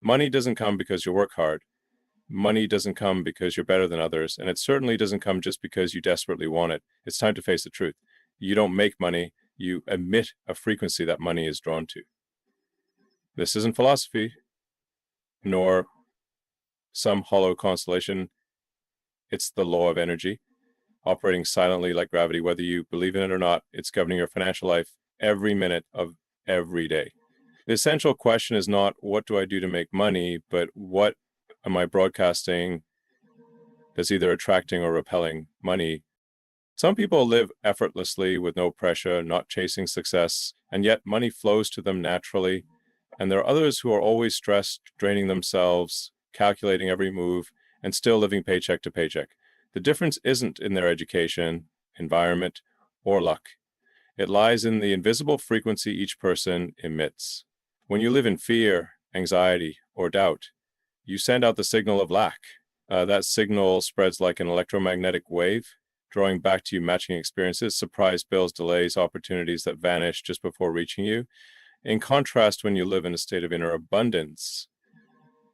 Money doesn't come because you work hard. Money doesn't come because you're better than others. And it certainly doesn't come just because you desperately want it. It's time to face the truth. You don't make money. You emit a frequency that money is drawn to. This isn't philosophy, nor some hollow constellation. It's the law of energy, operating silently like gravity. Whether you believe in it or not, it's governing your financial life every minute of every day. The essential question is not what do I do to make money, but what am I broadcasting that's either attracting or repelling money. Some people live effortlessly with no pressure, not chasing success, and yet money flows to them naturally. And there are others who are always stressed, draining themselves, calculating every move, and still living paycheck to paycheck. The difference isn't in their education, environment, or luck. It lies in the invisible frequency each person emits. When you live in fear, anxiety, or doubt, you send out the signal of lack. That signal spreads like an electromagnetic wave, drawing back to you matching experiences, surprise bills, delays, opportunities that vanish just before reaching you. In contrast, when you live in a state of inner abundance,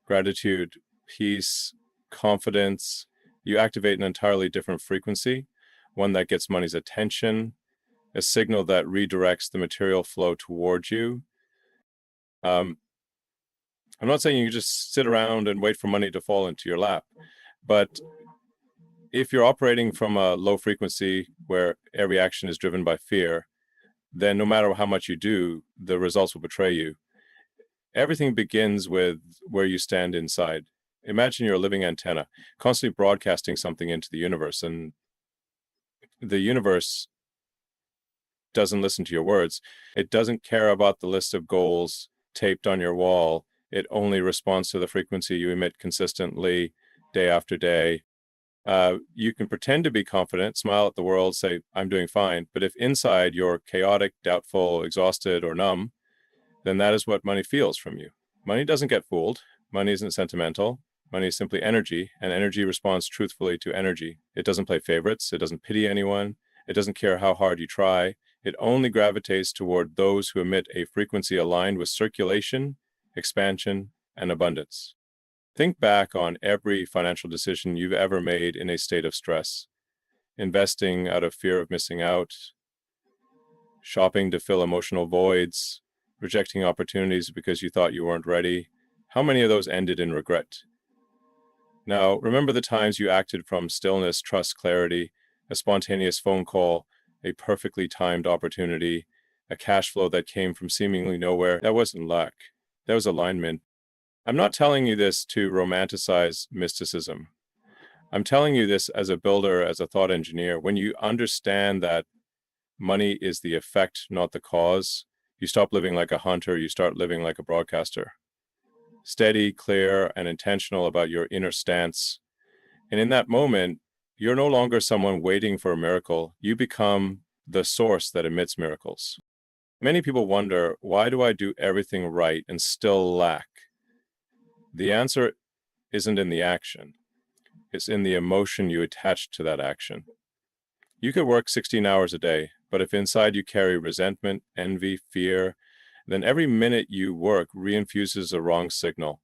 gratitude, peace, confidence, you activate an entirely different frequency, one that gets money's attention, a signal that redirects the material flow towards you. I'm not saying you just sit around and wait for money to fall into your lap, but if you're operating from a low frequency where every action is driven by fear, then no matter how much you do, the results will betray you. Everything begins with where you stand inside. Imagine you're a living antenna, constantly broadcasting something into the universe, and the universe doesn't listen to your words. It doesn't care about the list of goals taped on your wall. It only responds to the frequency you emit consistently, day after day. You can pretend to be confident, smile at the world, say, I'm doing fine. But if inside you're chaotic, doubtful, exhausted, or numb, then that is what money feels from you. Money doesn't get fooled. Money isn't sentimental. Money is simply energy, and energy responds truthfully to energy. It doesn't play favorites. It doesn't pity anyone. It doesn't care how hard you try. It only gravitates toward those who emit a frequency aligned with circulation, expansion, and abundance. Think back on every financial decision you've ever made in a state of stress. Investing out of fear of missing out, shopping to fill emotional voids, rejecting opportunities because you thought you weren't ready. How many of those ended in regret? Now, remember the times you acted from stillness, trust, clarity, a spontaneous phone call, a perfectly timed opportunity, a cash flow that came from seemingly nowhere. That wasn't luck. That was alignment. I'm not telling you this to romanticize mysticism. I'm telling you this as a builder, as a thought engineer. When you understand that money is the effect, not the cause, you stop living like a hunter, you start living like a broadcaster. Steady, clear, and intentional about your inner stance. And in that moment, you're no longer someone waiting for a miracle. You become the source that emits miracles. Many people wonder, why do I do everything right and still lack? The answer isn't in the action. It's in the emotion you attach to that action. You could work 16 hours a day, but if inside you carry resentment, envy, fear, then every minute you work reinfuses a wrong signal.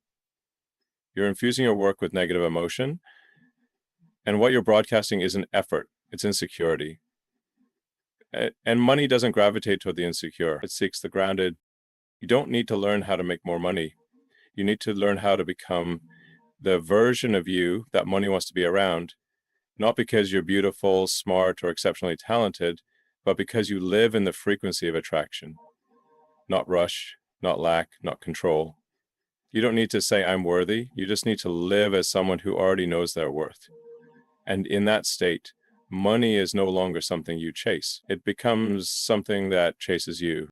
You're infusing your work with negative emotion, and what you're broadcasting isn't effort, it's insecurity. And money doesn't gravitate toward the insecure, it seeks the grounded. You don't need to learn how to make more money. You need to learn how to become the version of you that money wants to be around, not because you're beautiful, smart, or exceptionally talented, but because you live in the frequency of attraction. Not rush, not lack, not control. You don't need to say, I'm worthy. You just need to live as someone who already knows their worth. And in that state, money is no longer something you chase. It becomes something that chases you.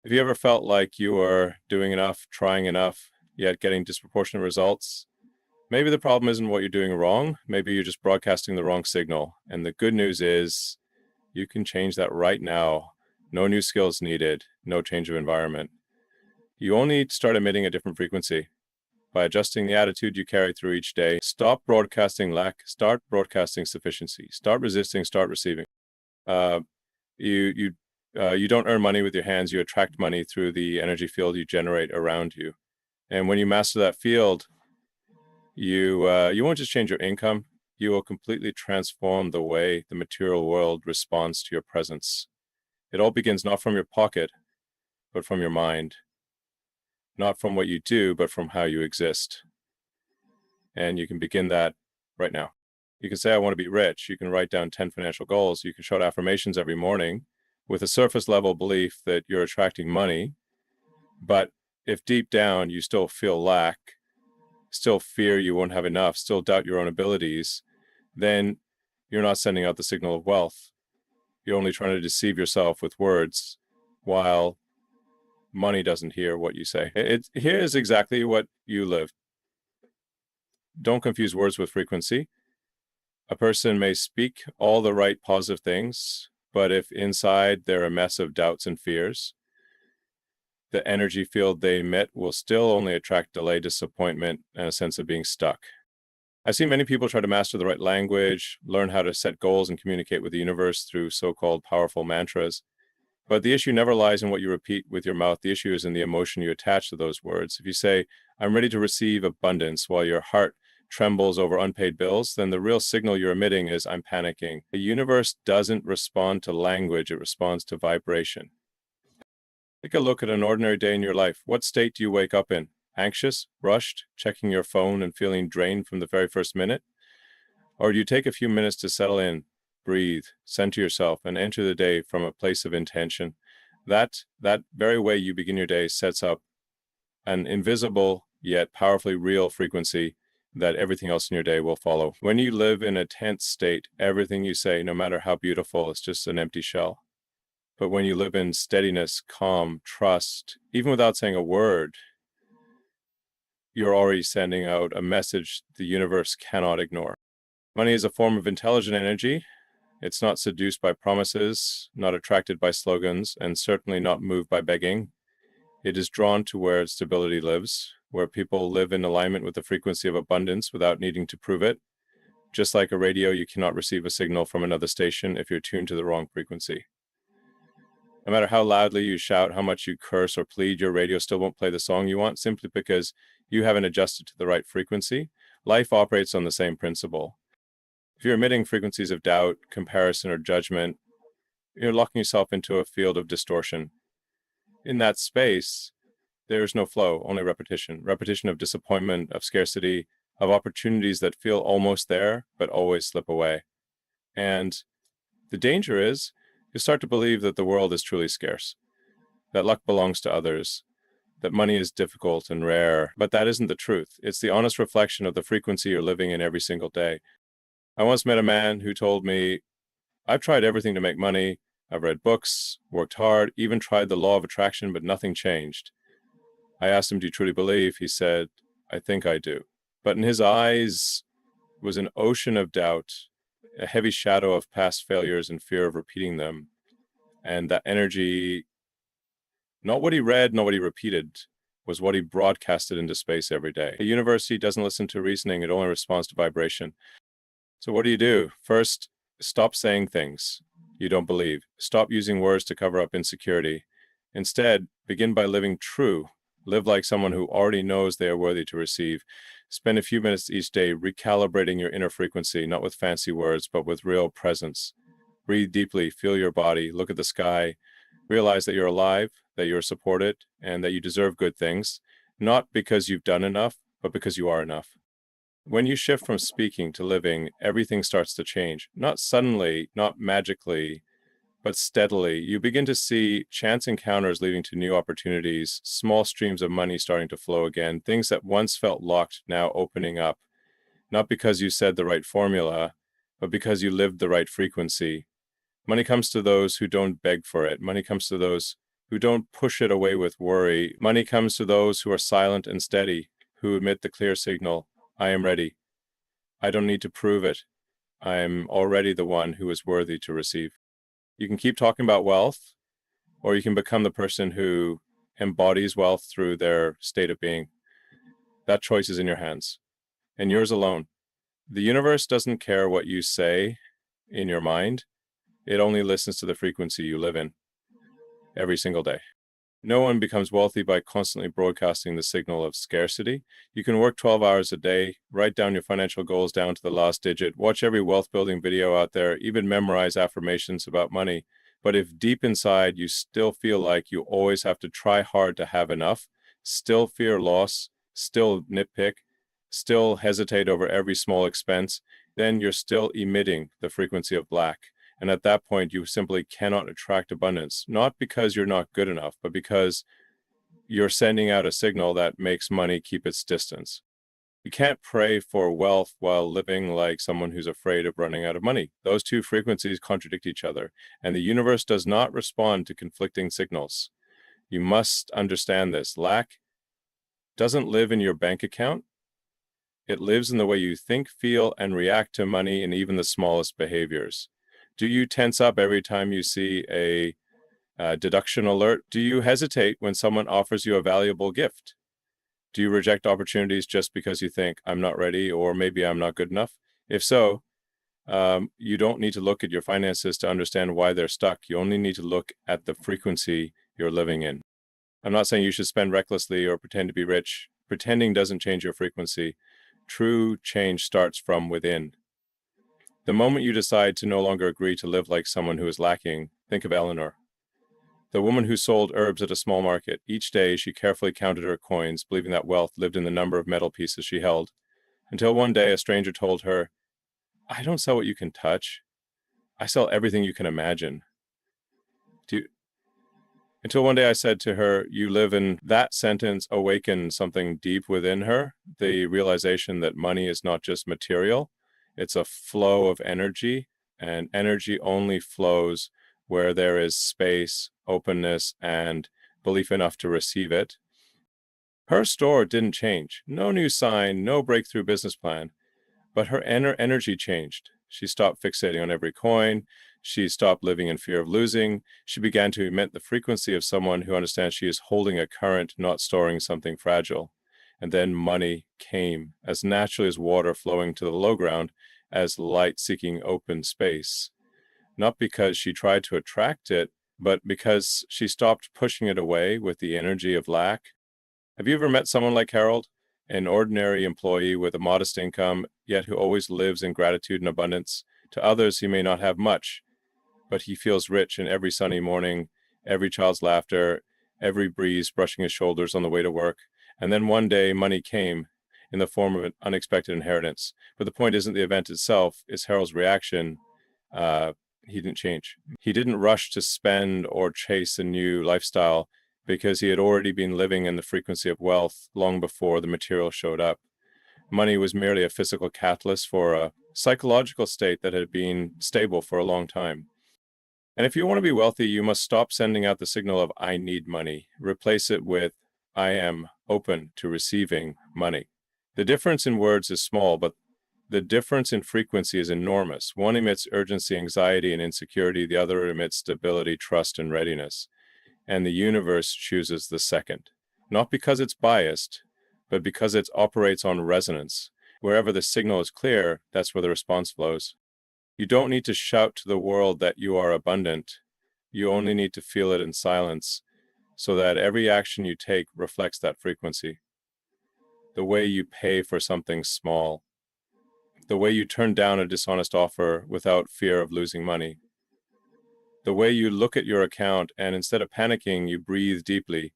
Have you ever felt like you are doing enough, trying enough, yet getting disproportionate results? Maybe the problem isn't what you're doing wrong. Maybe you're just broadcasting the wrong signal. And the good news is you can change that right now. No new skills needed, no change of environment. You only need to start emitting a different frequency by adjusting the attitude you carry through each day. Stop broadcasting lack, start broadcasting sufficiency. Start resisting, start receiving. You don't earn money with your hands, you attract money through the energy field you generate around you. And when you master that field, you won't just change your income, you will completely transform the way the material world responds to your presence. It all begins not from your pocket, but from your mind. Not from what you do, but from how you exist. And you can begin that right now. You can say, I want to be rich. You can write down 10 financial goals. You can shout affirmations every morning with a surface level belief that you're attracting money. But if deep down you still feel lack, still fear you won't have enough, still doubt your own abilities, then you're not sending out the signal of wealth. You're only trying to deceive yourself with words while money doesn't hear what you say. Here's exactly what you live. Don't confuse words with frequency. A person may speak all the right positive things, but if inside they're a mess of doubts and fears, the energy field they emit will still only attract delay, disappointment, and a sense of being stuck. I've seen many people try to master the right language, learn how to set goals and communicate with the universe through so-called powerful mantras. But the issue never lies in what you repeat with your mouth. The issue is in the emotion you attach to those words. If you say, I'm ready to receive abundance, while your heart trembles over unpaid bills, then the real signal you're emitting is, I'm panicking. The universe doesn't respond to language, it responds to vibration. Take a look at an ordinary day in your life. What state do you wake up in? Anxious, rushed, checking your phone and feeling drained from the very first minute? Or do you take a few minutes to settle in, breathe, center yourself, and enter the day from a place of intention? That very way you begin your day sets up an invisible yet powerfully real frequency that everything else in your day will follow. When you live in a tense state, everything you say, no matter how beautiful, is just an empty shell. But when you live in steadiness, calm, trust, even without saying a word, you're already sending out a message the universe cannot ignore. Money is a form of intelligent energy. It's not seduced by promises, not attracted by slogans, and certainly not moved by begging. It is drawn to where stability lives, where people live in alignment with the frequency of abundance without needing to prove it. Just like a radio, you cannot receive a signal from another station if you're tuned to the wrong frequency. No matter how loudly you shout, how much you curse or plead, your radio still won't play the song you want simply because you haven't adjusted to the right frequency. Life operates on the same principle. If you're emitting frequencies of doubt, comparison, or judgment, you're locking yourself into a field of distortion. In that space, there is no flow, only repetition. Repetition of disappointment, of scarcity, of opportunities that feel almost there, but always slip away. And the danger is, you start to believe that the world is truly scarce, that luck belongs to others, that money is difficult and rare, but that isn't the truth. It's the honest reflection of the frequency you're living in every single day. I once met a man who told me, I've tried everything to make money. I've read books, worked hard, even tried the law of attraction, but nothing changed. I asked him, do you truly believe? He said, I think I do. But in his eyes was an ocean of doubt, a heavy shadow of past failures and fear of repeating them. And that energy, not what he read, not what he repeated, was what he broadcasted into space every day. The universe doesn't listen to reasoning, it only responds to vibration. So what do? First, stop saying things you don't believe. Stop using words to cover up insecurity. Instead, begin by living true. Live like someone who already knows they are worthy to receive. Spend a few minutes each day recalibrating your inner frequency, not with fancy words, but with real presence. Breathe deeply, feel your body, look at the sky, realize that you're alive, that you're supported, and that you deserve good things, not because you've done enough, but because you are enough. When you shift from speaking to living, everything starts to change. Not suddenly, not magically, but steadily. You begin to see chance encounters leading to new opportunities, small streams of money starting to flow again, things that once felt locked now opening up, not because you said the right formula, but because you lived the right frequency. Money comes to those who don't beg for it. Money comes to those who don't push it away with worry. Money comes to those who are silent and steady, who emit the clear signal, I am ready. I don't need to prove it. I am already the one who is worthy to receive. You can keep talking about wealth, or you can become the person who embodies wealth through their state of being. That choice is in your hands, and yours alone. The universe doesn't care what you say in your mind. It only listens to the frequency you live in every single day. No one becomes wealthy by constantly broadcasting the signal of scarcity. You can work 12 hours a day, write down your financial goals down to the last digit, watch every wealth building video out there, even memorize affirmations about money. But if deep inside you still feel like you always have to try hard to have enough, still fear loss, still nitpick, still hesitate over every small expense, then you're still emitting the frequency of lack. And at that point, you simply cannot attract abundance, not because you're not good enough, but because you're sending out a signal that makes money keep its distance. You can't pray for wealth while living like someone who's afraid of running out of money. Those two frequencies contradict each other, and the universe does not respond to conflicting signals. You must understand this. Lack doesn't live in your bank account. It lives in the way you think, feel, and react to money in even the smallest behaviors. Do you tense up every time you see a deduction alert? Do you hesitate when someone offers you a valuable gift? Do you reject opportunities just because you think, I'm not ready, or maybe I'm not good enough? If so, you don't need to look at your finances to understand why they're stuck. You only need to look at the frequency you're living in. I'm not saying you should spend recklessly or pretend to be rich. Pretending doesn't change your frequency. True change starts from within. The moment you decide to no longer agree to live like someone who is lacking, think of Eleanor, the woman who sold herbs at a small market. Each day, she carefully counted her coins, believing that wealth lived in the number of metal pieces she held, until one day a stranger told her, I don't sell what you can touch. I sell everything you can imagine. Until one day I said to her, you live in. That sentence awakened something deep within her, the realization that money is not just material. It's a flow of energy, and energy only flows where there is space, openness, and belief enough to receive it. Her store didn't change. No new sign, no breakthrough business plan, but her energy changed. She stopped fixating on every coin. She stopped living in fear of losing. She began to emit the frequency of someone who understands she is holding a current, not storing something fragile. And then money came, as naturally as water flowing to the low ground, as light seeking open space. Not because she tried to attract it, but because she stopped pushing it away with the energy of lack. Have you ever met someone like Harold? An ordinary employee with a modest income, yet who always lives in gratitude and abundance. To others, he may not have much, but he feels rich in every sunny morning, every child's laughter, every breeze brushing his shoulders on the way to work. And then one day, money came in the form of an unexpected inheritance. But the point isn't the event itself, it's Harold's reaction. He didn't change. He didn't rush to spend or chase a new lifestyle because he had already been living in the frequency of wealth long before the material showed up. Money was merely a physical catalyst for a psychological state that had been stable for a long time. And if you want to be wealthy, you must stop sending out the signal of I need money. Replace it with I am open to receiving money. The difference in words is small, but the difference in frequency is enormous. One emits urgency, anxiety, and insecurity. The other emits stability, trust, and readiness. And the universe chooses the second. Not because it's biased, but because it operates on resonance. Wherever the signal is clear, that's where the response flows. You don't need to shout to the world that you are abundant. You only need to feel it in silence, so that every action you take reflects that frequency. The way you pay for something small, the way you turn down a dishonest offer without fear of losing money, the way you look at your account and instead of panicking, you breathe deeply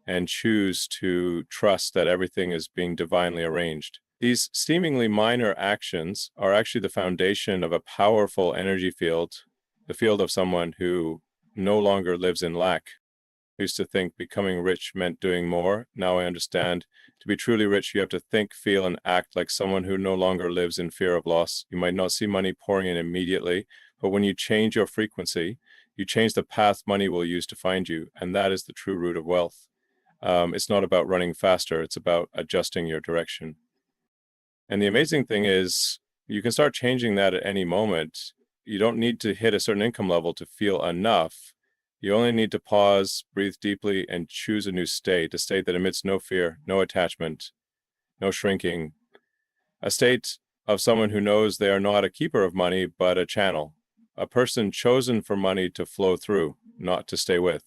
and choose to trust that everything is being divinely arranged. These seemingly minor actions are actually the foundation of a powerful energy field, the field of someone who no longer lives in lack. I used to think becoming rich meant doing more. Now I understand. To be truly rich, you have to think, feel, and act like someone who no longer lives in fear of loss. You might not see money pouring in immediately, but when you change your frequency, you change the path money will use to find you, and that is the true root of wealth. It's not about running faster, it's about adjusting your direction. And the amazing thing is, you can start changing that at any moment. You don't need to hit a certain income level to feel enough. You only need to pause, breathe deeply, and choose a new state, a state that emits no fear, no attachment, no shrinking, a state of someone who knows they are not a keeper of money, but a channel, a person chosen for money to flow through, not to stay with.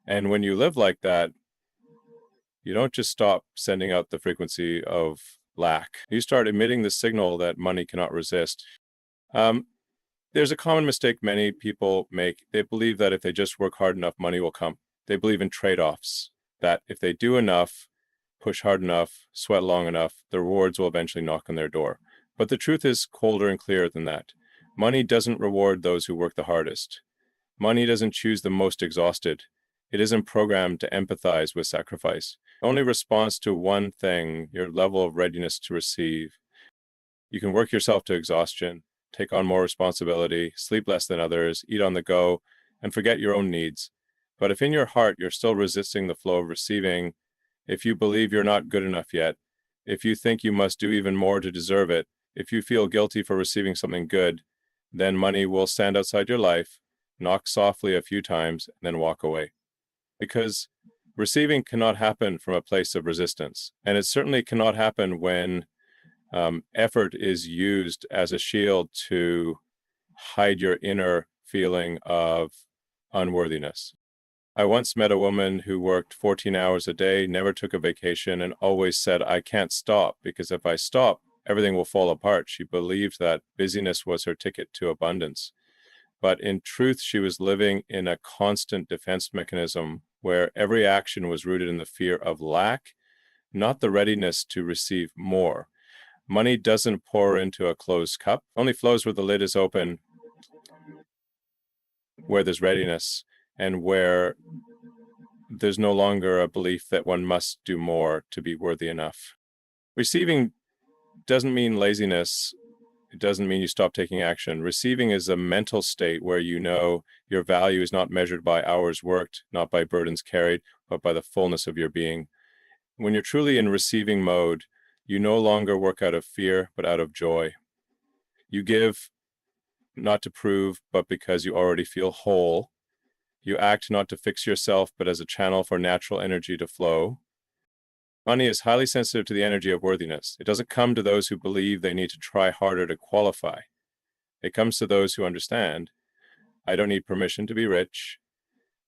And when you live like that, you don't just stop sending out the frequency of lack. You start emitting the signal that money cannot resist. There's a common mistake many people make. They believe that if they just work hard enough, money will come. They believe in trade-offs, that if they do enough, push hard enough, sweat long enough, the rewards will eventually knock on their door. But the truth is colder and clearer than that. Money doesn't reward those who work the hardest. Money doesn't choose the most exhausted. It isn't programmed to empathize with sacrifice. It only responds to one thing, your level of readiness to receive. You can work yourself to exhaustion, take on more responsibility, sleep less than others, eat on the go, and forget your own needs. But if in your heart you're still resisting the flow of receiving, if you believe you're not good enough yet, if you think you must do even more to deserve it, if you feel guilty for receiving something good, then money will stand outside your life, knock softly a few times, and then walk away. Because receiving cannot happen from a place of resistance. And it certainly cannot happen when effort is used as a shield to hide your inner feeling of unworthiness. I once met a woman who worked 14 hours a day, never took a vacation, and always said, I can't stop because if I stop, everything will fall apart. She believed that busyness was her ticket to abundance. But in truth, she was living in a constant defense mechanism where every action was rooted in the fear of lack, not the readiness to receive more. Money doesn't pour into a closed cup, only flows where the lid is open, where there's readiness, and where there's no longer a belief that one must do more to be worthy enough. Receiving doesn't mean laziness. It doesn't mean you stop taking action. Receiving is a mental state where you know your value is not measured by hours worked, not by burdens carried, but by the fullness of your being. When you're truly in receiving mode, you no longer work out of fear, but out of joy. You give not to prove, but because you already feel whole. You act not to fix yourself, but as a channel for natural energy to flow. Money is highly sensitive to the energy of worthiness. It doesn't come to those who believe they need to try harder to qualify. It comes to those who understand, I don't need permission to be rich.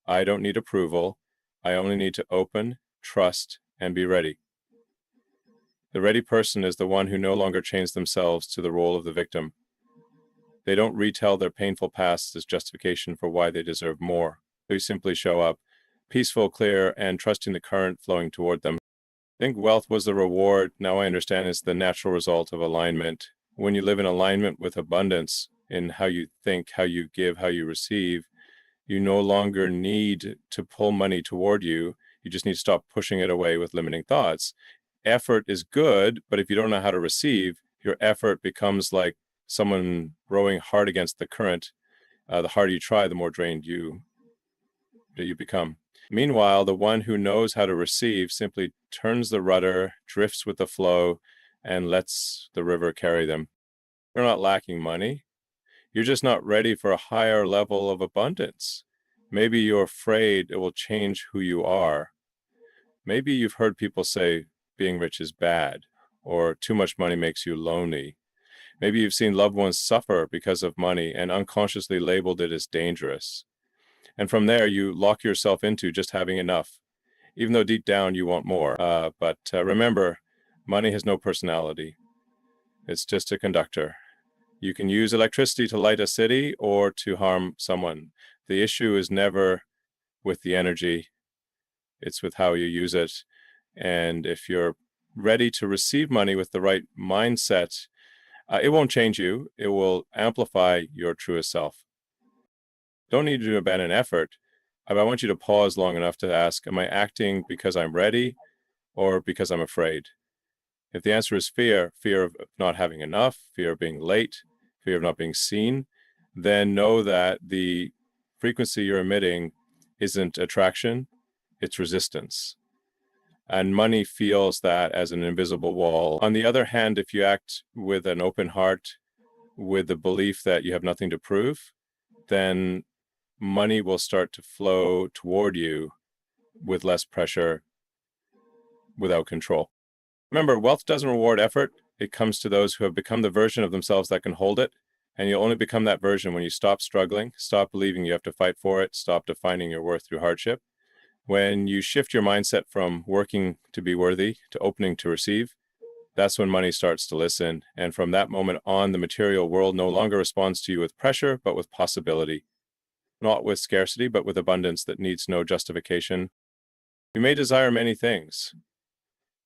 I don't need approval. I only need to open, trust, and be ready. The ready person is the one who no longer chains themselves to the role of the victim. They don't retell their painful past as justification for why they deserve more. They simply show up, peaceful, clear, and trusting the current flowing toward them. I think wealth was the reward. Now I understand it's the natural result of alignment. When you live in alignment with abundance in how you think, how you give, how you receive, you no longer need to pull money toward you. You just need to stop pushing it away with limiting thoughts. Effort is good, but if you don't know how to receive, your effort becomes like someone rowing hard against the current. The harder you try, the more drained you become. Meanwhile, the one who knows how to receive simply turns the rudder, drifts with the flow, and lets the river carry them. You're not lacking money. You're just not ready for a higher level of abundance. Maybe you're afraid it will change who you are. Maybe you've heard people say being rich is bad, or too much money makes you lonely. Maybe you've seen loved ones suffer because of money and unconsciously labeled it as dangerous. And from there, you lock yourself into just having enough, even though deep down you want more. But remember, money has no personality. It's just a conductor. You can use electricity to light a city or to harm someone. The issue is never with the energy. It's with how you use it. And if you're ready to receive money with the right mindset, it won't change you. It will amplify your truest self. Don't need to abandon effort. I want you to pause long enough to ask, am I acting because I'm ready or because I'm afraid? If the answer is fear of not having enough, fear of being late, fear of not being seen, then know that the frequency you're emitting isn't attraction, it's resistance. And money feels that as an invisible wall. On the other hand, if you act with an open heart, with the belief that you have nothing to prove, then money will start to flow toward you with less pressure, without control. Remember, wealth doesn't reward effort. It comes to those who have become the version of themselves that can hold it. And you'll only become that version when you stop struggling, stop believing you have to fight for it, stop defining your worth through hardship. When you shift your mindset from working to be worthy to opening to receive, that's when money starts to listen. And from that moment on, the material world no longer responds to you with pressure, but with possibility. Not with scarcity, but with abundance that needs no justification. You may desire many things.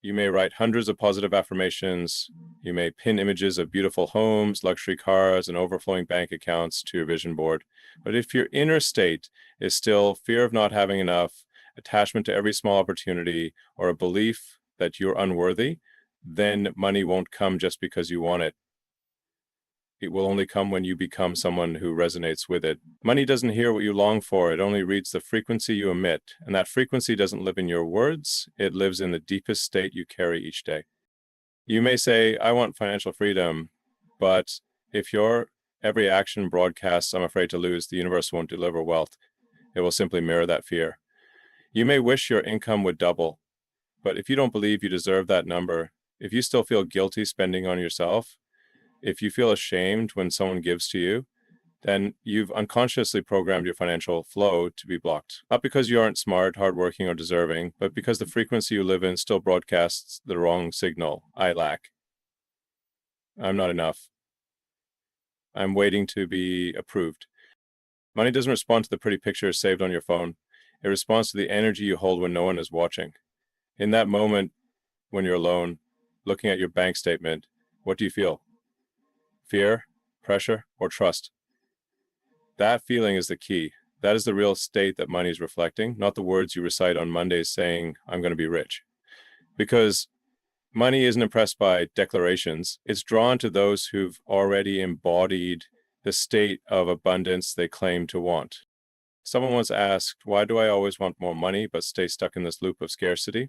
You may write hundreds of positive affirmations. You may pin images of beautiful homes, luxury cars, and overflowing bank accounts to your vision board. But if your inner state is still fear of not having enough, attachment to every small opportunity, or a belief that you're unworthy, then money won't come just because you want it. It will only come when you become someone who resonates with it. Money doesn't hear what you long for. It only reads the frequency you emit. And that frequency doesn't live in your words. It lives in the deepest state you carry each day. You may say, I want financial freedom, but if your every action broadcasts, I'm afraid to lose, the universe won't deliver wealth. It will simply mirror that fear. You may wish your income would double, but if you don't believe you deserve that number, if you still feel guilty spending on yourself, if you feel ashamed when someone gives to you, then you've unconsciously programmed your financial flow to be blocked. Not because you aren't smart, hardworking, or deserving, but because the frequency you live in still broadcasts the wrong signal. I lack. I'm not enough. I'm waiting to be approved. Money doesn't respond to the pretty pictures saved on your phone. It responds to the energy you hold when no one is watching. In that moment, when you're alone, looking at your bank statement, what do you feel? Fear, pressure, or trust? That feeling is the key. That is the real state that money is reflecting, not the words you recite on Mondays saying, I'm going to be rich. Because money isn't impressed by declarations. It's drawn to those who've already embodied the state of abundance they claim to want. Someone once asked, why do I always want more money but stay stuck in this loop of scarcity?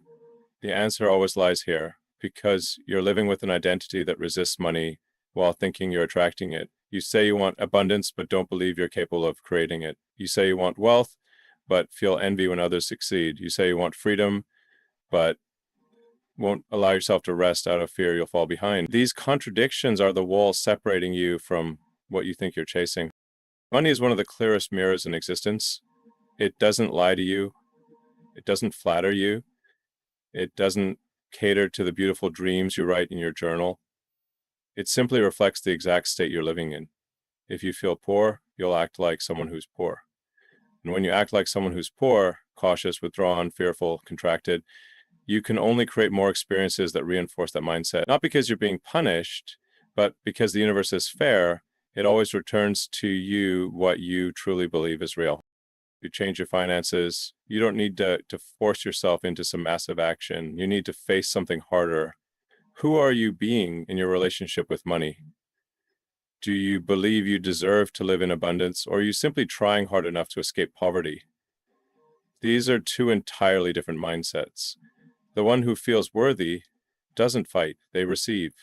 The answer always lies here, because you're living with an identity that resists money while thinking you're attracting it. You say you want abundance, but don't believe you're capable of creating it. You say you want wealth, but feel envy when others succeed. You say you want freedom, but won't allow yourself to rest out of fear you'll fall behind. These contradictions are the walls separating you from what you think you're chasing. Money is one of the clearest mirrors in existence. It doesn't lie to you. It doesn't flatter you. It doesn't cater to the beautiful dreams you write in your journal. It simply reflects the exact state you're living in. If you feel poor, you'll act like someone who's poor. And when you act like someone who's poor, cautious, withdrawn, fearful, contracted, you can only create more experiences that reinforce that mindset. Not because you're being punished, but because the universe is fair. It always returns to you what you truly believe is real. You change your finances. You don't need to force yourself into some massive action. You need to face something harder. Who are you being in your relationship with money? Do you believe you deserve to live in abundance, or are you simply trying hard enough to escape poverty? These are two entirely different mindsets. The one who feels worthy doesn't fight, they receive.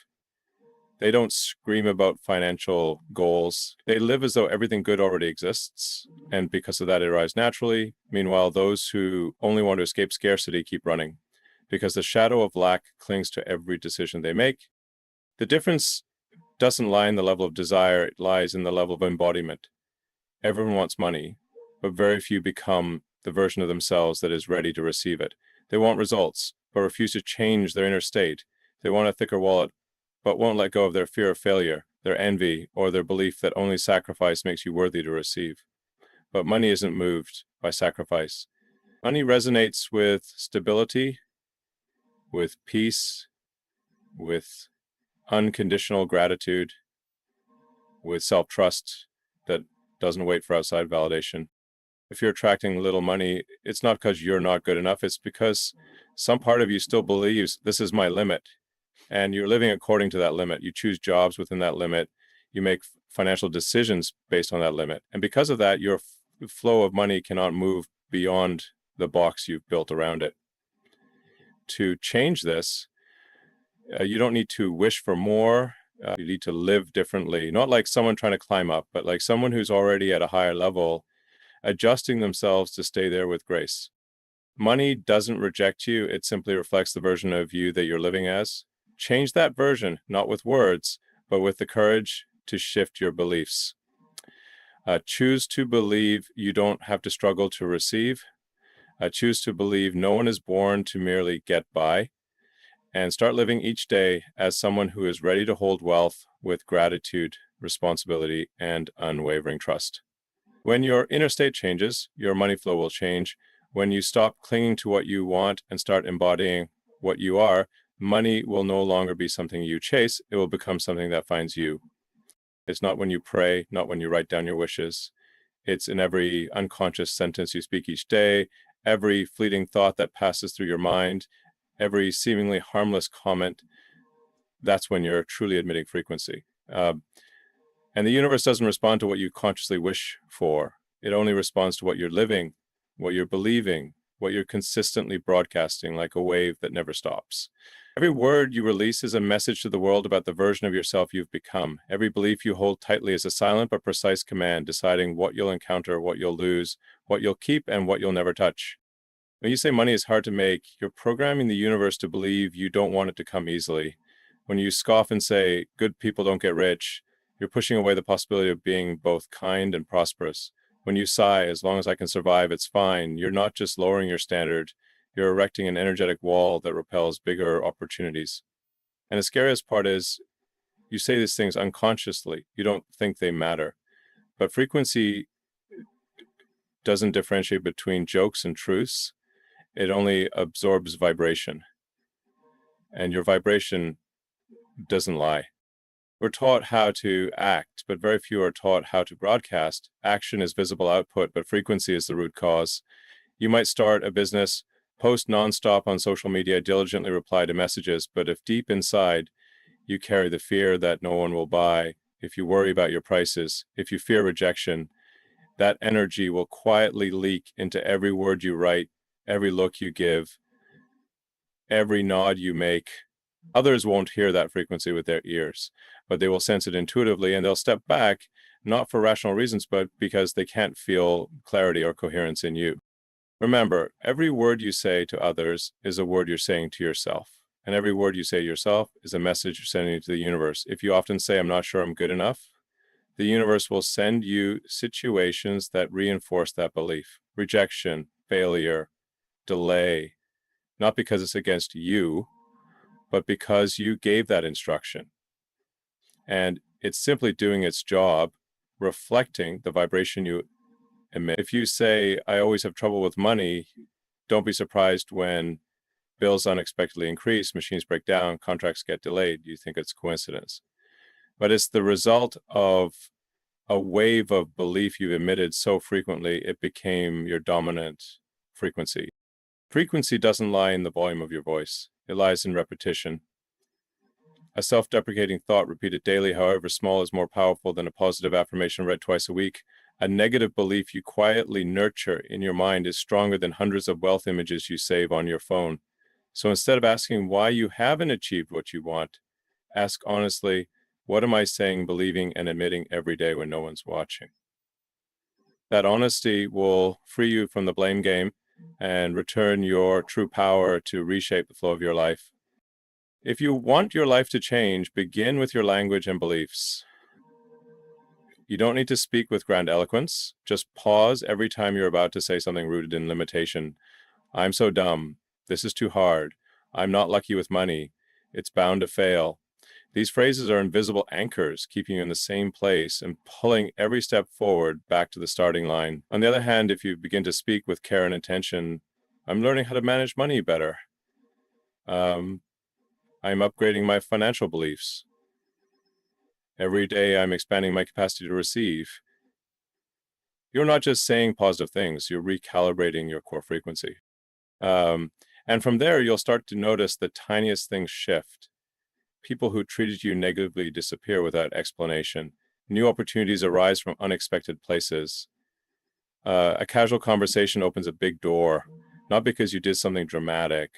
They don't scream about financial goals. They live as though everything good already exists, and because of that, it arrives naturally. Meanwhile, those who only want to escape scarcity keep running, because the shadow of lack clings to every decision they make. The difference doesn't lie in the level of desire, it lies in the level of embodiment. Everyone wants money, but very few become the version of themselves that is ready to receive it. They want results, but refuse to change their inner state. They want a thicker wallet, but won't let go of their fear of failure, their envy, or their belief that only sacrifice makes you worthy to receive. But money isn't moved by sacrifice. Money resonates with stability, with peace, with unconditional gratitude, with self-trust that doesn't wait for outside validation. If you're attracting little money, it's not because you're not good enough. It's because some part of you still believes this is my limit. And you're living according to that limit. You choose jobs within that limit. You make financial decisions based on that limit. And because of that, your flow of money cannot move beyond the box you've built around it. To change this, you don't need to wish for more. You need to live differently. Not like someone trying to climb up, but like someone who's already at a higher level, adjusting themselves to stay there with grace. Money doesn't reject you. It simply reflects the version of you that you're living as. Change that version, not with words, but with the courage to shift your beliefs. Choose to believe you don't have to struggle to receive. Choose to believe no one is born to merely get by, and start living each day as someone who is ready to hold wealth with gratitude, responsibility, and unwavering trust. When your inner state changes, your money flow will change. When you stop clinging to what you want and start embodying what you are, money will no longer be something you chase. It will become something that finds you. It's not when you pray, not when you write down your wishes. It's in every unconscious sentence you speak each day, every fleeting thought that passes through your mind, every seemingly harmless comment. That's when you're truly emitting frequency. And the universe doesn't respond to what you consciously wish for. It only responds to what you're living, what you're believing, what you're consistently broadcasting, like a wave that never stops. Every word you release is a message to the world about the version of yourself you've become. Every belief you hold tightly is a silent but precise command, deciding what you'll encounter, what you'll lose, what you'll keep, and what you'll never touch. When you say money is hard to make, you're programming the universe to believe you don't want it to come easily. When you scoff and say, good people don't get rich, you're pushing away the possibility of being both kind and prosperous. When you sigh, as long as I can survive, it's fine, you're not just lowering your standard, you're erecting an energetic wall that repels bigger opportunities. And the scariest part is, you say these things unconsciously. You don't think they matter. But frequency doesn't differentiate between jokes and truths. It only absorbs vibration. And your vibration doesn't lie. We're taught how to act, but very few are taught how to broadcast. Action is visible output, but frequency is the root cause. You might start a business, post nonstop on social media, diligently reply to messages, but if deep inside you carry the fear that no one will buy, if you worry about your prices, if you fear rejection, that energy will quietly leak into every word you write, every look you give, every nod you make. Others won't hear that frequency with their ears, but they will sense it intuitively, and they'll step back, not for rational reasons, but because they can't feel clarity or coherence in you. Remember, every word you say to others is a word you're saying to yourself. And every word you say to yourself is a message you're sending to the universe. If you often say, I'm not sure I'm good enough, the universe will send you situations that reinforce that belief. Rejection, failure, delay, not because it's against you, but because you gave that instruction. And it's simply doing its job, reflecting the vibration you emit. If you say, I always have trouble with money, don't be surprised when bills unexpectedly increase, machines break down, contracts get delayed. You think it's coincidence. But it's the result of a wave of belief you've emitted so frequently, it became your dominant frequency. Frequency doesn't lie in the volume of your voice. It lies in repetition. A self-deprecating thought repeated daily, however small, is more powerful than a positive affirmation read twice a week. A negative belief you quietly nurture in your mind is stronger than hundreds of wealth images you save on your phone. So instead of asking why you haven't achieved what you want, ask honestly, what am I saying, believing, and admitting every day when no one's watching? That honesty will free you from the blame game and return your true power to reshape the flow of your life. If you want your life to change, begin with your language and beliefs. You don't need to speak with grand eloquence. Just pause every time you're about to say something rooted in limitation. I'm so dumb. This is too hard. I'm not lucky with money. It's bound to fail. These phrases are invisible anchors, keeping you in the same place and pulling every step forward back to the starting line. On the other hand, if you begin to speak with care and intention, I'm learning how to manage money better. I'm upgrading my financial beliefs. Every day I'm expanding my capacity to receive. You're not just saying positive things, you're recalibrating your core frequency. And from there, you'll start to notice the tiniest things shift. People who treated you negatively disappear without explanation. New opportunities arise from unexpected places. A casual conversation opens a big door, not because you did something dramatic,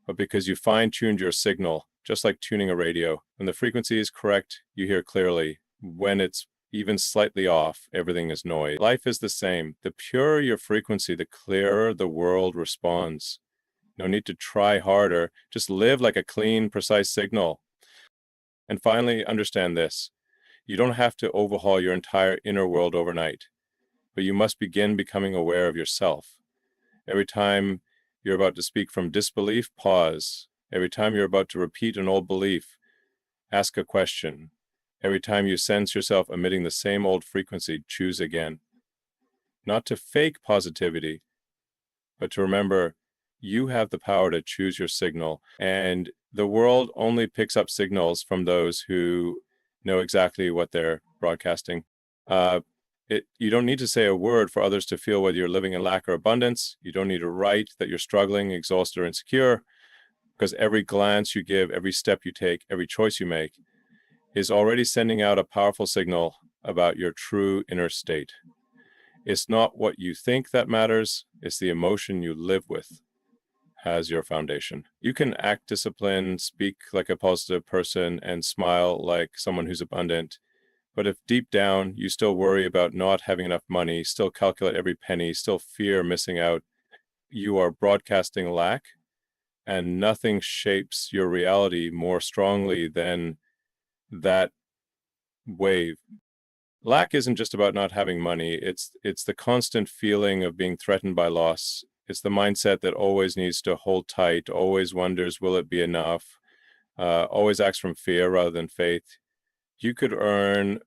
but because you fine-tuned your signal, just like tuning a radio. When the frequency is correct, you hear clearly. When it's even slightly off, everything is noise. Life is the same. The purer your frequency, the clearer the world responds. No need to try harder. Just live like a clean, precise signal. And finally, understand this. You don't have to overhaul your entire inner world overnight, but you must begin becoming aware of yourself. Every time you're about to speak from disbelief, pause. Every time you're about to repeat an old belief, ask a question. Every time you sense yourself emitting the same old frequency, choose again. Not to fake positivity, but to remember you have the power to choose your signal, and the world only picks up signals from those who know exactly what they're broadcasting. You don't need to say a word for others to feel whether you're living in lack or abundance. You don't need to write that you're struggling, exhausted, or insecure, because every glance you give, every step you take, every choice you make is already sending out a powerful signal about your true inner state. It's not what you think that matters, it's the emotion you live with as your foundation. You can act disciplined, speak like a positive person, and smile like someone who's abundant. But if deep down you still worry about not having enough money, still calculate every penny, still fear missing out, you are broadcasting lack, and nothing shapes your reality more strongly than that wave. Lack isn't just about not having money. It's the constant feeling of being threatened by loss. It's the mindset that always needs to hold tight, always wonders, will it be enough? Always acts from fear rather than faith. You could earn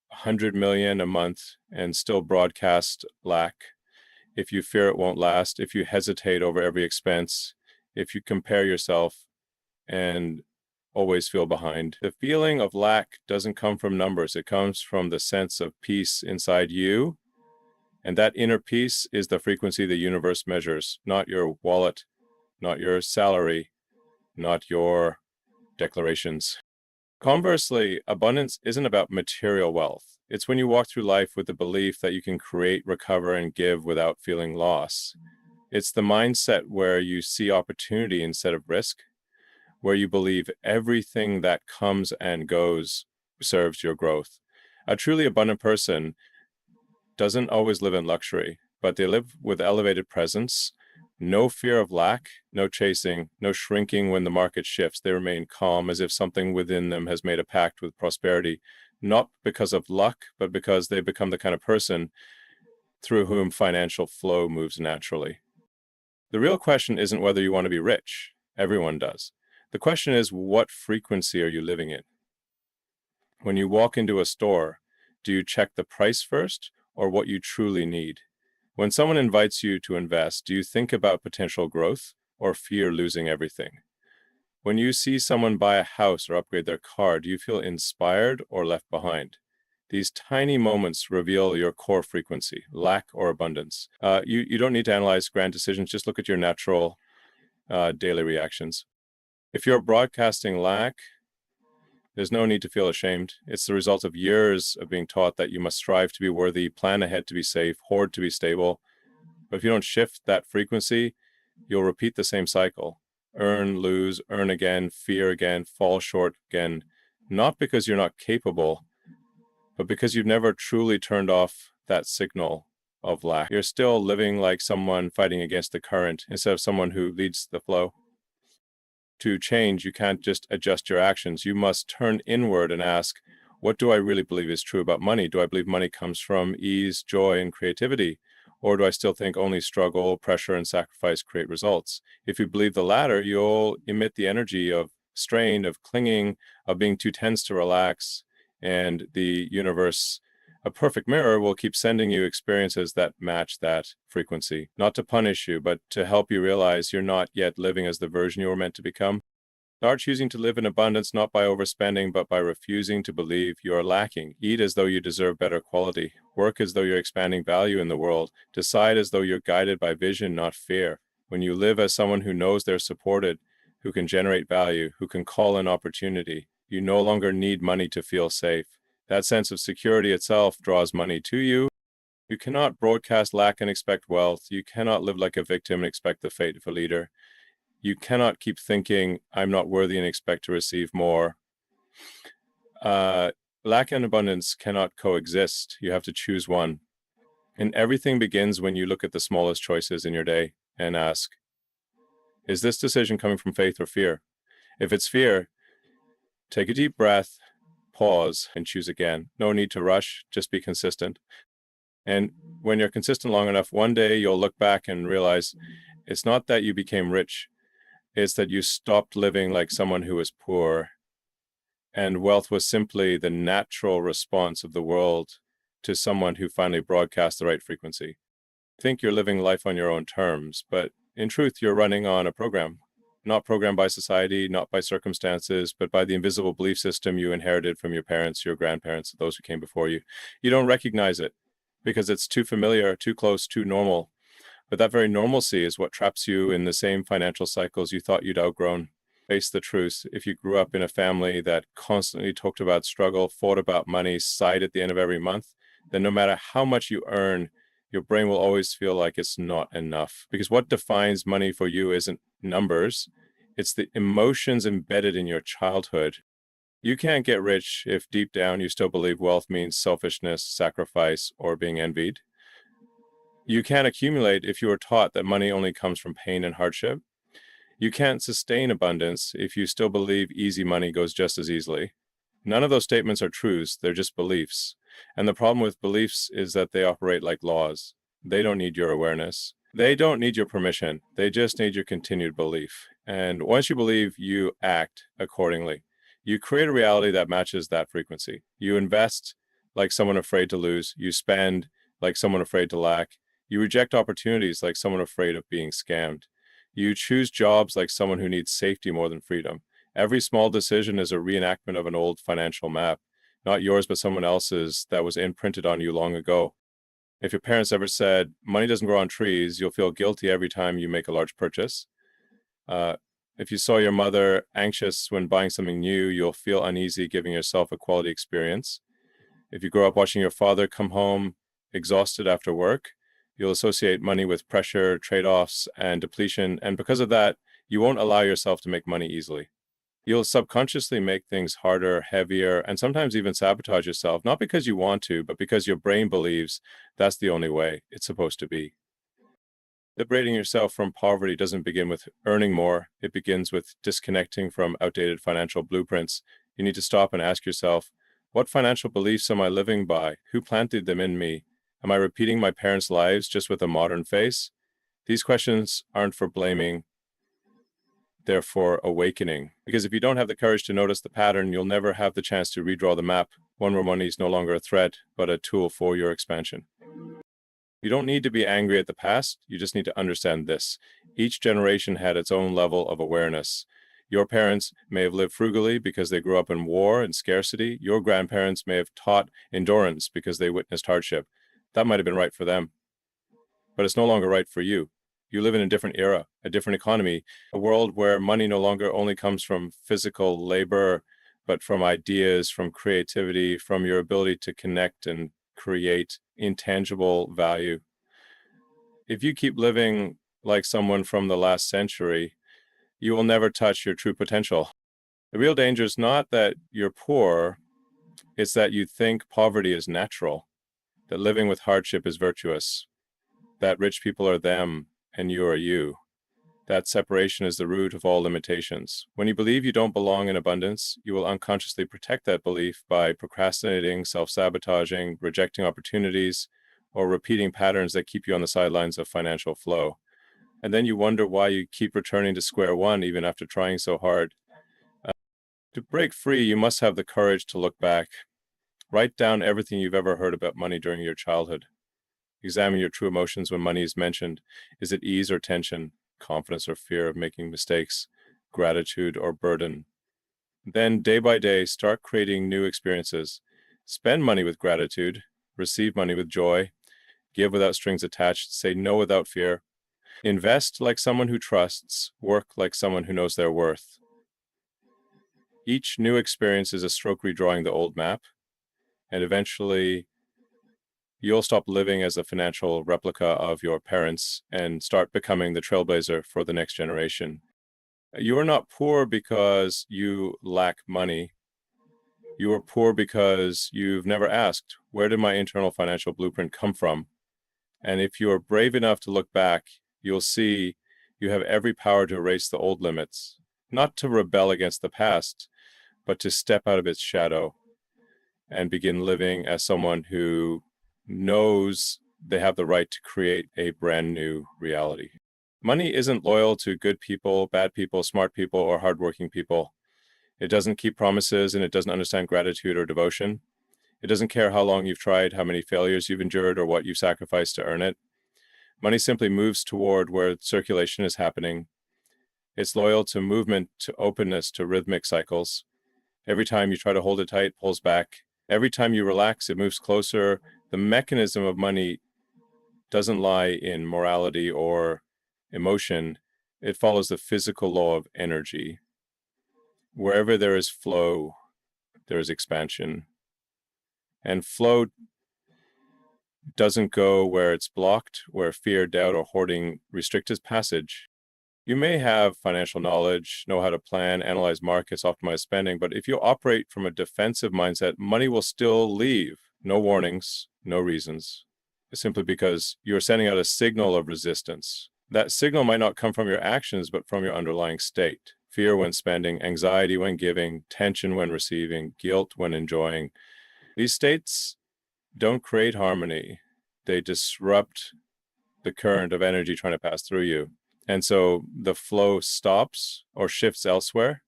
100 million a month and still broadcast lack if you fear it won't last, if you hesitate over every expense, if you compare yourself and always feel behind. The feeling of lack doesn't come from numbers. It comes from the sense of peace inside you. And that inner peace is the frequency the universe measures, not your wallet, not your salary, not your declarations. Conversely, abundance isn't about material wealth. It's when you walk through life with the belief that you can create, recover, and give without feeling loss. It's the mindset where you see opportunity instead of risk, where you believe everything that comes and goes serves your growth. A truly abundant person doesn't always live in luxury, but they live with elevated presence, no fear of lack, no chasing, no shrinking when the market shifts. They remain calm as if something within them has made a pact with prosperity, not because of luck, but because they become the kind of person through whom financial flow moves naturally. The real question isn't whether you want to be rich. Everyone does. The question is, what frequency are you living in? When you walk into a store, do you check the price first or what you truly need? When someone invites you to invest, do you think about potential growth or fear losing everything? When you see someone buy a house or upgrade their car, do you feel inspired or left behind? These tiny moments reveal your core frequency, lack or abundance. You don't need to analyze grand decisions, just look at your natural daily reactions. If you're broadcasting lack, there's no need to feel ashamed. It's the result of years of being taught that you must strive to be worthy, plan ahead to be safe, hoard to be stable. But if you don't shift that frequency, you'll repeat the same cycle. Earn, lose, earn again, fear again, fall short again. Not because you're not capable, but because you've never truly turned off that signal of lack. You're still living like someone fighting against the current instead of someone who leads the flow. To change, you can't just adjust your actions. You must turn inward and ask, what do I really believe is true about money? Do I believe money comes from ease, joy, and creativity? Or do I still think only struggle, pressure, and sacrifice create results? If you believe the latter, you'll emit the energy of strain, of clinging, of being too tense to relax, and the universe, a perfect mirror, will keep sending you experiences that match that frequency, not to punish you, but to help you realize you're not yet living as the version you were meant to become. Start choosing to live in abundance, not by overspending, but by refusing to believe you are lacking. Eat as though you deserve better quality. Work as though you're expanding value in the world. Decide as though you're guided by vision, not fear. When you live as someone who knows they're supported, who can generate value, who can call in opportunity, you no longer need money to feel safe. That sense of security itself draws money to you. You cannot broadcast lack and expect wealth. You cannot live like a victim and expect the fate of a leader. You cannot keep thinking, I'm not worthy and expect to receive more. Lack and abundance cannot coexist. You have to choose one. And everything begins when you look at the smallest choices in your day and ask, is this decision coming from faith or fear? If it's fear, take a deep breath, pause, and choose again. No need to rush, just be consistent. And when you're consistent long enough, one day you'll look back and realize it's not that you became rich, it's that you stopped living like someone who was poor. And wealth was simply the natural response of the world to someone who finally broadcast the right frequency. Think you're living life on your own terms, but in truth, you're running on a program, not programmed by society, not by circumstances, but by the invisible belief system you inherited from your parents, your grandparents, those who came before you. You don't recognize it because it's too familiar, too close, too normal. But that very normalcy is what traps you in the same financial cycles you thought you'd outgrown. Face the truth. If you grew up in a family that constantly talked about struggle, fought about money, sighed at the end of every month, then no matter how much you earn, your brain will always feel like it's not enough. Because what defines money for you isn't numbers, it's the emotions embedded in your childhood. You can't get rich if deep down you still believe wealth means selfishness, sacrifice, or being envied. You can't accumulate if you were taught that money only comes from pain and hardship. You can't sustain abundance if you still believe easy money goes just as easily. None of those statements are truths, they're just beliefs. And the problem with beliefs is that they operate like laws. They don't need your awareness. They don't need your permission. They just need your continued belief. And once you believe, you act accordingly. You create a reality that matches that frequency. You invest like someone afraid to lose. You spend like someone afraid to lack. You reject opportunities like someone afraid of being scammed. You choose jobs like someone who needs safety more than freedom. Every small decision is a reenactment of an old financial map, not yours, but someone else's that was imprinted on you long ago. If your parents ever said, money doesn't grow on trees, you'll feel guilty every time you make a large purchase. If you saw your mother anxious when buying something new, you'll feel uneasy giving yourself a quality experience. If you grow up watching your father come home exhausted after work, you'll associate money with pressure, trade-offs, and depletion, and because of that, you won't allow yourself to make money easily. You'll subconsciously make things harder, heavier, and sometimes even sabotage yourself, not because you want to, but because your brain believes that's the only way it's supposed to be. Liberating yourself from poverty doesn't begin with earning more. It begins with disconnecting from outdated financial blueprints. You need to stop and ask yourself, what financial beliefs am I living by? Who planted them in me? Am I repeating my parents' lives just with a modern face? These questions aren't for blaming, they're for awakening. Because if you don't have the courage to notice the pattern, you'll never have the chance to redraw the map, one where money is no longer a threat, but a tool for your expansion. You don't need to be angry at the past, you just need to understand this. Each generation had its own level of awareness. Your parents may have lived frugally because they grew up in war and scarcity. Your grandparents may have taught endurance because they witnessed hardship. That might have been right for them, but it's no longer right for you. You live in a different era, a different economy, a world where money no longer only comes from physical labor, but from ideas, from creativity, from your ability to connect and create intangible value. If you keep living like someone from the last century, you will never touch your true potential. The real danger is not that you're poor, it's that you think poverty is natural, that living with hardship is virtuous, that rich people are them and you are you. That separation is the root of all limitations. When you believe you don't belong in abundance, you will unconsciously protect that belief by procrastinating, self-sabotaging, rejecting opportunities, or repeating patterns that keep you on the sidelines of financial flow. And then you wonder why you keep returning to square one even after trying so hard. To break free, you must have the courage to look back. Write down everything you've ever heard about money during your childhood. Examine your true emotions when money is mentioned. Is it ease or tension, confidence or fear of making mistakes, gratitude or burden? Then, day by day, start creating new experiences. Spend money with gratitude, receive money with joy, give without strings attached, say no without fear. Invest like someone who trusts, work like someone who knows their worth. Each new experience is a stroke redrawing the old map, and eventually you'll stop living as a financial replica of your parents and start becoming the trailblazer for the next generation. You are not poor because you lack money. You are poor because you've never asked, where did my internal financial blueprint come from? And if you are brave enough to look back, you'll see you have every power to erase the old limits, not to rebel against the past, but to step out of its shadow and begin living as someone who knows they have the right to create a brand new reality. Money isn't loyal to good people, bad people, smart people, or hardworking people. It doesn't keep promises, and it doesn't understand gratitude or devotion. It doesn't care how long you've tried, how many failures you've endured, or what you've sacrificed to earn it. Money simply moves toward where circulation is happening. It's loyal to movement, to openness, to rhythmic cycles. Every time you try to hold it tight, it pulls back. Every time you relax, it moves closer. The mechanism of money doesn't lie in morality or emotion. It follows the physical law of energy. Wherever there is flow, there is expansion. And flow doesn't go where it's blocked, where fear, doubt, or hoarding restrict its passage. You may have financial knowledge, know how to plan, analyze markets, optimize spending, but if you operate from a defensive mindset, money will still leave. No warnings, no reasons, simply because you're sending out a signal of resistance. That signal might not come from your actions, but from your underlying state. Fear when spending, anxiety when giving, tension when receiving, guilt when enjoying. These states don't create harmony. They disrupt the current of energy trying to pass through you. And so the flow stops or shifts elsewhere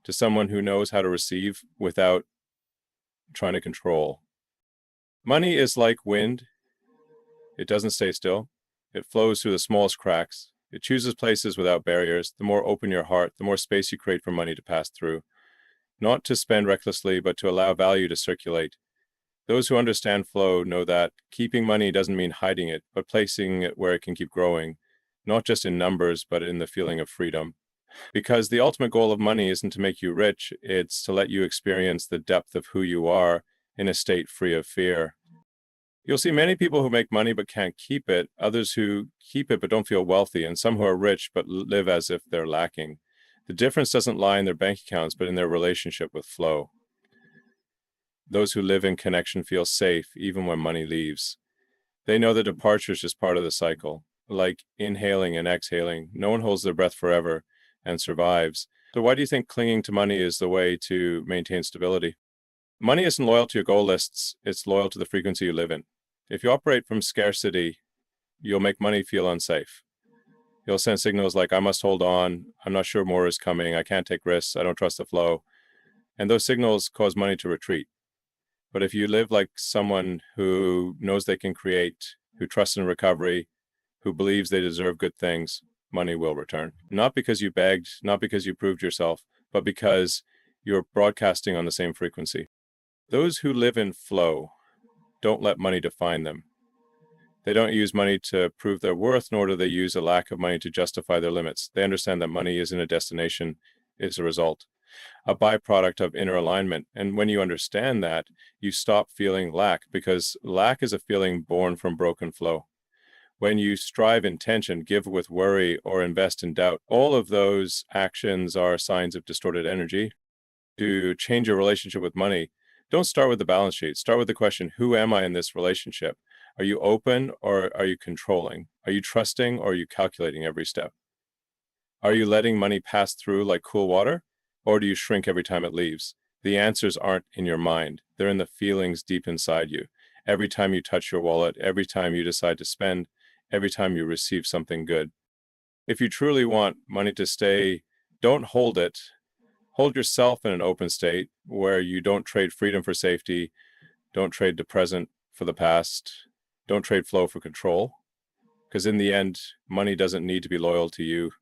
to someone who knows how to receive without trying to control. Money is like wind. It doesn't stay still. It flows through the smallest cracks. It chooses places without barriers. The more open your heart, the more space you create for money to pass through. Not to spend recklessly, but to allow value to circulate. Those who understand flow know that keeping money doesn't mean hiding it, but placing it where it can keep growing, not just in numbers, but in the feeling of freedom. Because the ultimate goal of money isn't to make you rich, it's to let you experience the depth of who you are in a state free of fear. You'll see many people who make money but can't keep it, others who keep it but don't feel wealthy, and some who are rich but live as if they're lacking. The difference doesn't lie in their bank accounts, but in their relationship with flow. Those who live in connection feel safe even when money leaves. They know that departure is just part of the cycle. Like inhaling and exhaling, no one holds their breath forever and survives. So why do you think clinging to money is the way to maintain stability? Money isn't loyal to your goal lists, it's loyal to the frequency you live in. If you operate from scarcity, you'll make money feel unsafe. You'll send signals like, I must hold on, I'm not sure more is coming, I can't take risks, I don't trust the flow. And those signals cause money to retreat. But if you live like someone who knows they can create, who trusts in recovery, who believes they deserve good things, money will return. Not because you begged, not because you proved yourself, but because you're broadcasting on the same frequency. Those who live in flow don't let money define them. They don't use money to prove their worth, nor do they use a lack of money to justify their limits. They understand that money isn't a destination, it's a result, a byproduct of inner alignment. And when you understand that, you stop feeling lack, because lack is a feeling born from broken flow. When you strive in tension, give with worry, or invest in doubt, all of those actions are signs of distorted energy. To change your relationship with money, don't start with the balance sheet. Start with the question, who am I in this relationship? Are you open or are you controlling? Are you trusting or are you calculating every step? Are you letting money pass through like cool water, or do you shrink every time it leaves? The answers aren't in your mind. They're in the feelings deep inside you. Every time you touch your wallet, every time you decide to spend, every time you receive something good. If you truly want money to stay, don't hold it. Hold yourself in an open state where you don't trade freedom for safety, don't trade the present for the past, don't trade flow for control. Because in the end, money doesn't need to be loyal to you.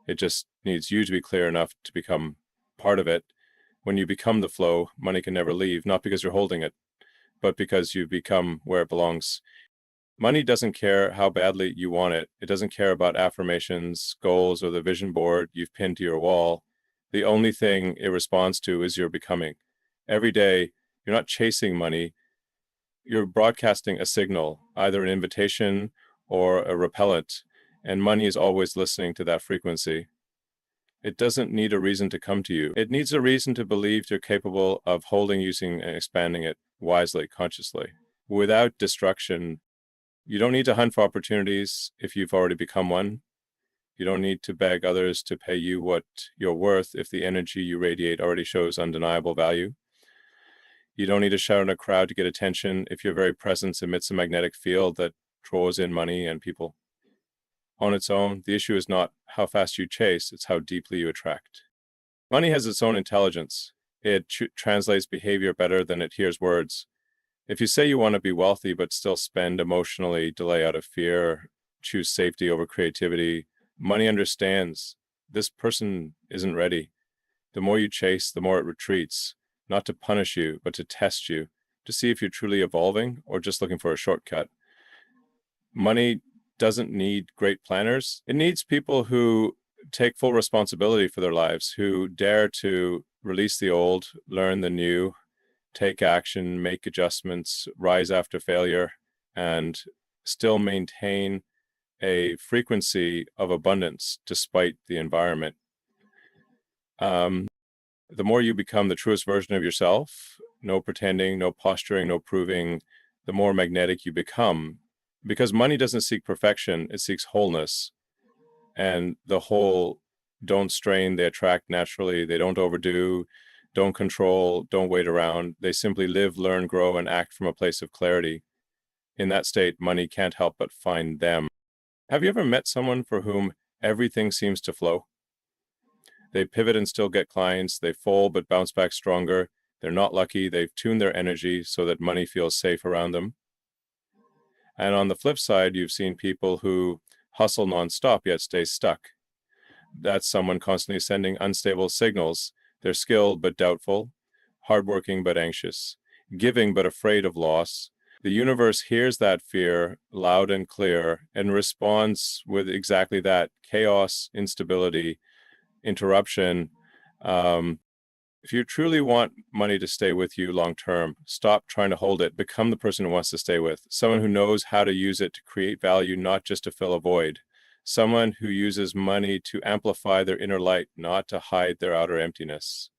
It just needs you to be clear enough to become part of it. When you become the flow, money can never leave, not because you're holding it, but because you've become where it belongs. Money doesn't care how badly you want it. It doesn't care about affirmations, goals, or the vision board you've pinned to your wall. The only thing it responds to is your becoming. Every day, you're not chasing money. You're broadcasting a signal, either an invitation or a repellent, and money is always listening to that frequency. It doesn't need a reason to come to you. It needs a reason to believe you're capable of holding, using, and expanding it wisely, consciously. Without destruction, you don't need to hunt for opportunities if you've already become one. You don't need to beg others to pay you what you're worth if the energy you radiate already shows undeniable value. You don't need to shout in a crowd to get attention if your very presence emits a magnetic field that draws in money and people. On its own, the issue is not how fast you chase, it's how deeply you attract. Money has its own intelligence. It translates behavior better than it hears words. If you say you want to be wealthy but still spend emotionally, delay out of fear, choose safety over creativity, money understands this person isn't ready. The more you chase, the more it retreats, not to punish you, but to test you, to see if you're truly evolving or just looking for a shortcut. Money doesn't need great planners. It needs people who take full responsibility for their lives, who dare to release the old, learn the new, take action, make adjustments, rise after failure, and still maintain a frequency of abundance despite the environment. The more you become the truest version of yourself, no pretending, no posturing, no proving, the more magnetic you become. Because money doesn't seek perfection, it seeks wholeness. And the whole don't strain, they attract naturally, they don't overdo, don't control, don't wait around. They simply live, learn, grow, and act from a place of clarity. In that state, money can't help but find them. Have you ever met someone for whom everything seems to flow? They pivot and still get clients, they fall but bounce back stronger. They're not lucky, they've tuned their energy so that money feels safe around them. And on the flip side, you've seen people who hustle nonstop yet stay stuck. That's someone constantly sending unstable signals. They're skilled but doubtful, hardworking but anxious, giving but afraid of loss. The universe hears that fear loud and clear and responds with exactly that: chaos, instability, interruption. If you truly want money to stay with you long term, stop trying to hold it. Become the person who wants to stay with. Someone who knows how to use it to create value, not just to fill a void. Someone who uses money to amplify their inner light, not to hide their outer emptiness.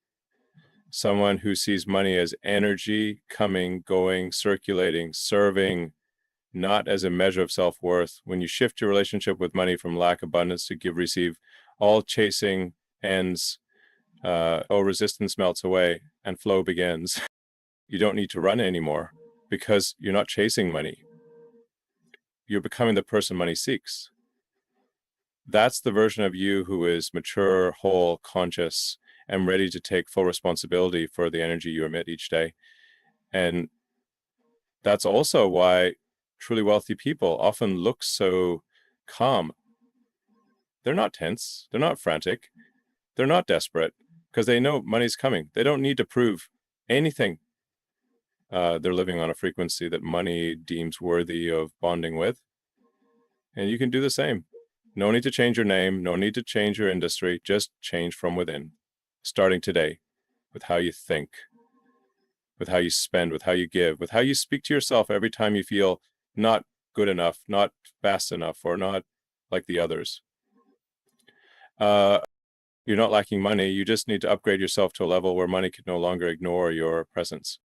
Someone who sees money as energy, coming, going, circulating, serving, not as a measure of self-worth. When you shift your relationship with money from lack abundance to give, receive, all chasing ends. Resistance melts away and flow begins. You don't need to run anymore because you're not chasing money. You're becoming the person money seeks. That's the version of you who is mature, whole, conscious, and ready to take full responsibility for the energy you emit each day. And that's also why truly wealthy people often look so calm. They're not tense. They're not frantic. They're not desperate because they know money's coming. They don't need to prove anything. They're living on a frequency that money deems worthy of bonding with. And you can do the same. No need to change your name. No need to change your industry. Just change from within. Starting today with how you think, with how you spend, with how you give, with how you speak to yourself every time you feel not good enough, not fast enough, or not like the others. You're not lacking money. You just need to upgrade yourself to a level where money can no longer ignore your presence.